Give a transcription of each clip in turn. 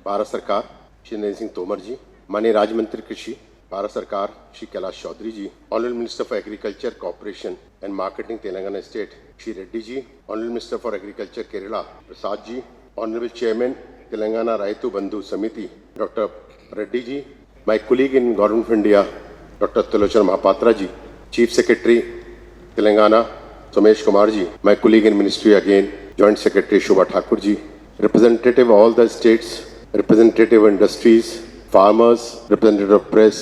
भारत सरकार श्री नरेंद्र सिंह तोमर जी, माननीय राज्य मंत्री कृषि भारत सरकार Shri Kailash Choudhary ji, honourable minister for agriculture corporation and marketing Telangana state Shri Reddy ji, honourable minister for agriculture Kerala Prasad ji, honourable chairman Telangana Rythu Bandhu Samithi doctor Reddy ji, my colleague in Government of India Dr. Tilochana Mahapatra ji, Chief Secretary Telangana Somesh Kumar ji, my colleague in Ministry again Joint Secretary Shobha Thakur ji, representative of all the states, representative of industries, farmers, representative of press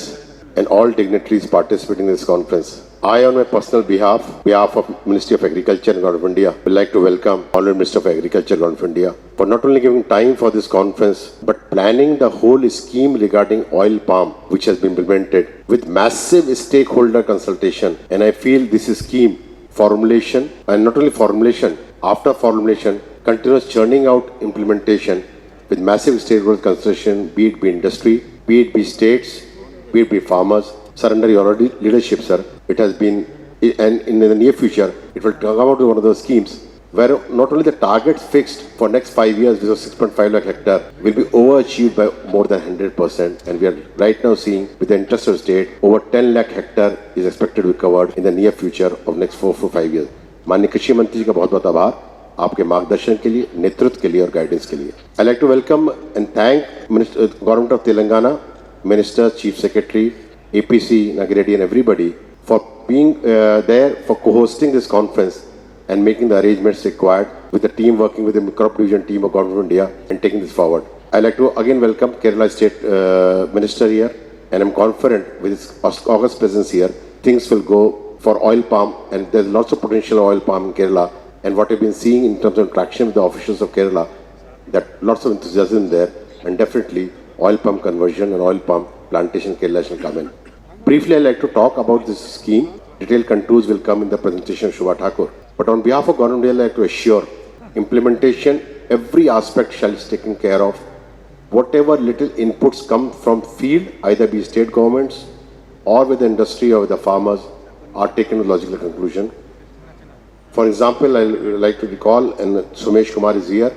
and all dignitaries participating in this conference. I, on my personal behalf of Ministry of Agriculture and Government of India, would like to welcome Honorable Minister of Agriculture, Government of India, for not only giving time for this conference, but planning the whole scheme regarding oil palm, which has been implemented with massive stakeholder consultation. And I feel this scheme formulation, and not only formulation, after formulation, continuous churning out implementation with massive stakeholder consultation, be it be industry, be it be states, be it be farmers. Sir, under your leadership, sir, it has been, and in the near future, it will come out to one of those schemes where not only the targets fixed for next 5 years, which was 6.5 lakh hectare, will be overachieved by more than 100%. And we are right now seeing, with the interest of state, over 10 lakh hectare is expected to be covered in the near future of next 4 to 5 years. माननीय कृषि मंत्री जी का बहुत बहुत आभार आपके मार्गदर्शन के लिए, नेतृत्व के लिए और गाइडेंस के लिए. I'd like to welcome and thank Government of Telangana, Minister, Chief Secretary, APC, Nagiredi and everybody for being there for co-hosting this conference and making the arrangements required with the team working with the crop division team of Government of India and taking this forward. I'd like to again welcome Kerala State Minister here, and I'm confident with his August presence here, things will go for oil palm, and there's lots of potential oil palm in Kerala. And what I've been seeing in terms of interaction with the officials of Kerala, that lots of enthusiasm there, and definitely oil palm conversion and oil palm plantation Kerala shall come in. Briefly, I'd like to talk about this scheme. Detailed contours will come in the presentation of Shobha Thakur. But on behalf of Government of India, I'd like to assure implementation, every aspect shall be taken care of. Whatever little inputs come from field, either be state governments or with the industry or with the farmers, are taken to logical conclusion. For example, I would like to recall, and Somesh Kumar is here,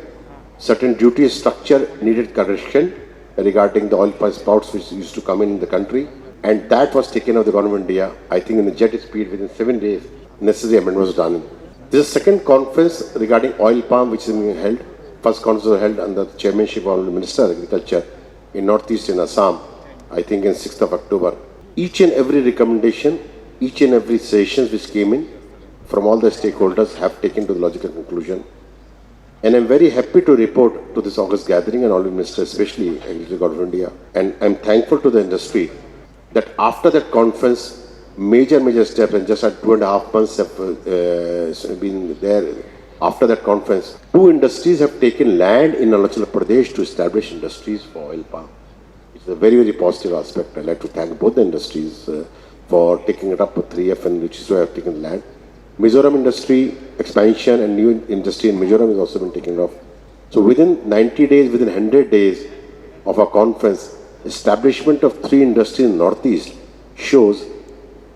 certain duty structure needed correction regarding the oil price spouts which used to come in the country. And that was taken of the Government of India, I think in the jet speed within 7 days, necessary amendment was done. This is the second conference regarding oil palm which is being held. First conference was held under the chairmanship of the Minister of Agriculture in Northeast in Assam, I think in 6th of October. Each and every recommendation, each and every sessions which came in from all the stakeholders have taken to the logical conclusion. And I'm very happy to report to this August gathering and all the ministers, especially Agriculture Government of India. And I'm thankful to the industry that after that conference, major steps, and just at 2.5 months have been there. After that conference, 2 industries have taken land in Arunachal Pradesh to establish industries for oil palm. It's a very positive aspect. I'd like to thank both the industries for taking it up with 3F and which is why have taken land. Mizoram industry expansion and new industry in Mizoram has also been taken off. So within 90 days, within 100 days of our conference, establishment of 3 industries in Northeast shows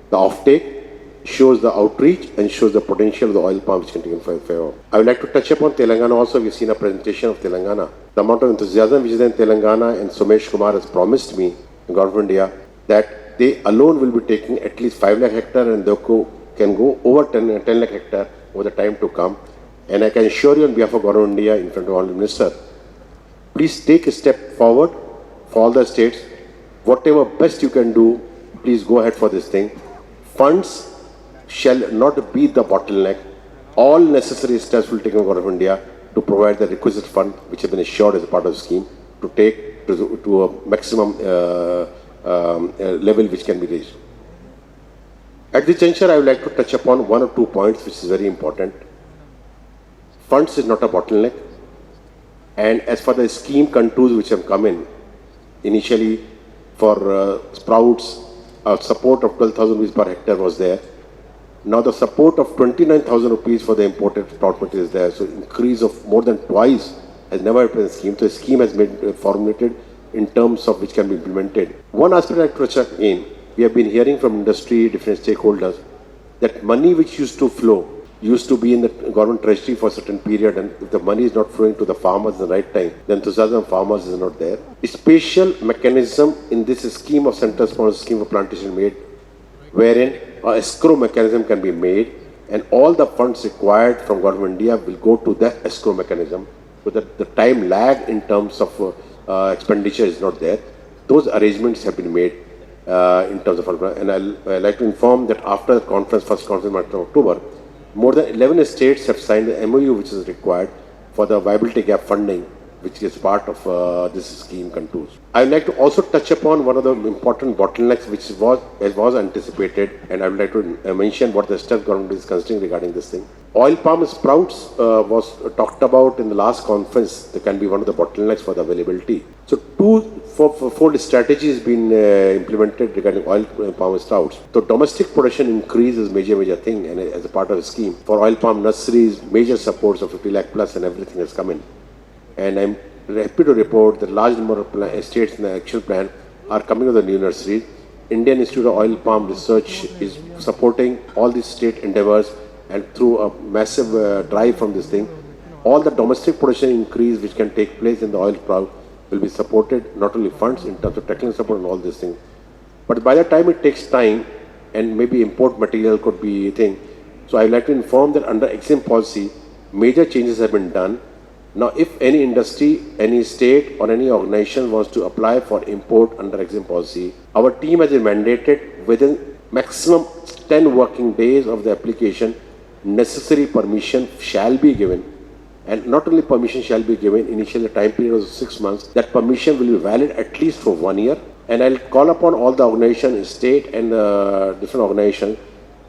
the offtake, shows the outreach, and shows the potential of the oil palm which can take in favor. I would like to touch upon Telangana also. We've seen a presentation of Telangana. The amount of enthusiasm which is in Telangana, and Somesh Kumar has promised me in Government of India that they alone will be taking at least 5 lakh hectare and they can go over 10 lakh hectare over the time to come. And I can assure you on behalf of Government of India in front of Honorable Minister, please take a step forward for all the states. Whatever best you can do, please go ahead for this thing. Funds shall not be the bottleneck. All necessary steps will take by Government of India to provide the requisite fund which have been assured as a part of the scheme to take to a maximum level which can be reached. At this juncture, I would like to touch upon 1 or 2 points which is very important. Funds is not a bottleneck, and as for the scheme contours which have come in, initially for sprouts, support of 12,000 rupees per hectare was there. Now the support of 29,000 rupees for the imported sprout material is there. So increase of more than twice has never been a scheme. So the scheme has been formulated in terms of which can be implemented. One aspect I touch again, we have been hearing from industry, different stakeholders, that money which used to flow used to be in the government treasury for a certain period, and if the money is not flowing to the farmers at the right time, then enthusiasm farmers is not there. A special mechanism in this scheme of central sponsored scheme of plantation made, wherein a escrow mechanism can be made, and all the funds required from government India will go to that escrow mechanism, so that the time lag in terms of expenditure is not there. Those arrangements have been made in terms of, and I'd like to inform that after the conference, first conference in October, more than 11 states have signed the MOU which is required for the viability gap funding, which is part of this scheme contours. I would like to also touch upon one of the important bottlenecks which was anticipated, and I would like to mention what the state government is considering regarding this thing. Oil palm sprouts was talked about in the last conference. They can be one of the bottlenecks for the availability. So four strategies been implemented regarding oil palm sprouts. So domestic production increase is major thing, and as a part of the scheme for oil palm nurseries, major supports of 50 lakh plus and everything has come in. And I'm happy to report that large number of states in the action plan are coming to the new nurseries. Indian Institute of Oil Palm Research is supporting all these state endeavors, and through a massive drive from this thing, all the domestic production increase which can take place in the oil palm will be supported, not only funds in terms of technical support and all these things. But by the time it takes time, and maybe import material could be a thing. So I would like to inform that under EXIM policy, major changes have been done. Now, if any industry, any state or any organization wants to apply for import under EXIM policy, our team has been mandated within maximum 10 working days of the application, necessary permission shall be given. And not only permission shall be given, initially the time period was 6 months, that permission will be valid at least for 1 year. And I'll call upon all the organizations, state and different organizations,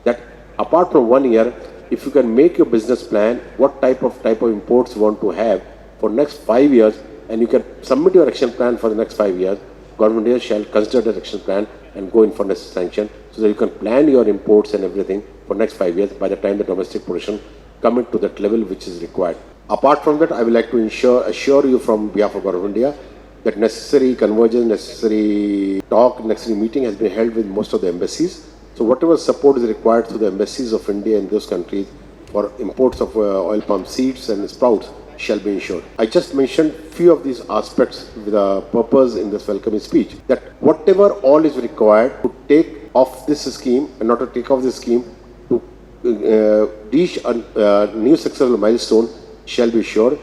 that apart from 1 year, if you can make your business plan, what type of imports you want to have for next 5 years, and you can submit your action plan for the next 5 years, government here shall consider that action plan and go in for necessary sanction, so that you can plan your imports and everything for next 5 years by the time the domestic production come into that level which is required. Apart from that, I would like to assure you from behalf of government India that necessary convergence, necessary talk, necessary meeting has been held with most of the embassies. So whatever support is required through the embassies of India in those countries for imports of oil palm seeds and sprouts shall be ensured. I just mentioned few of these aspects with a purpose in this welcoming speech, that whatever all is required to take off this scheme and not to take off this scheme to reach a new successful milestone shall be sure.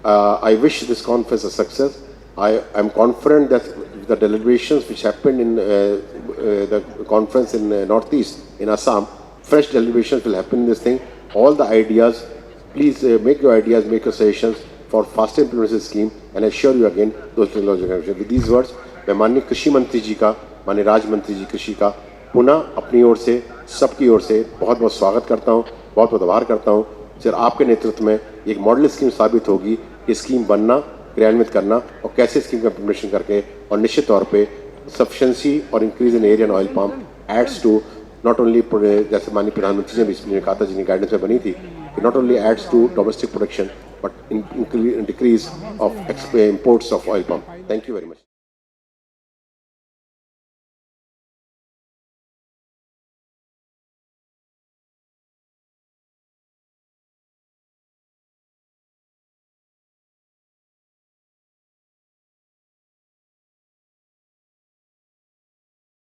I wish this conference a success. I am confident that the deliberations which happened in the conference in Northeast, in Assam, fresh deliberations will happen in this thing. All the ideas, please make your ideas, make your suggestions for faster implementation scheme, and I assure you again, those technological. With these words, मैं माननीय कृषि मंत्री जी का, माननीय राज्य मंत्री जी कृषि का पुनः अपनी ओर से, सबकी ओर से बहुत बहुत स्वागत करता हूँ, बहुत बहुत आभार करता हूँ। सर, आपके नेतृत्व में एक मॉडल स्कीम साबित होगी कि स्कीम बनना, क्रियान्वित करना और कैसे स्कीम का इम्प्लीमेंटेशन करके, और निश्चित तौर पे सफिशिएंसी और increase in area oil palm aids to not only, जैसे माननीय प्रधानमंत्री ने भी इसमें कहा था, जिनकी गाइडेंस में बनी थी, कि not only aids to domestic production but decrease of imports of oil palm. Thank you very much.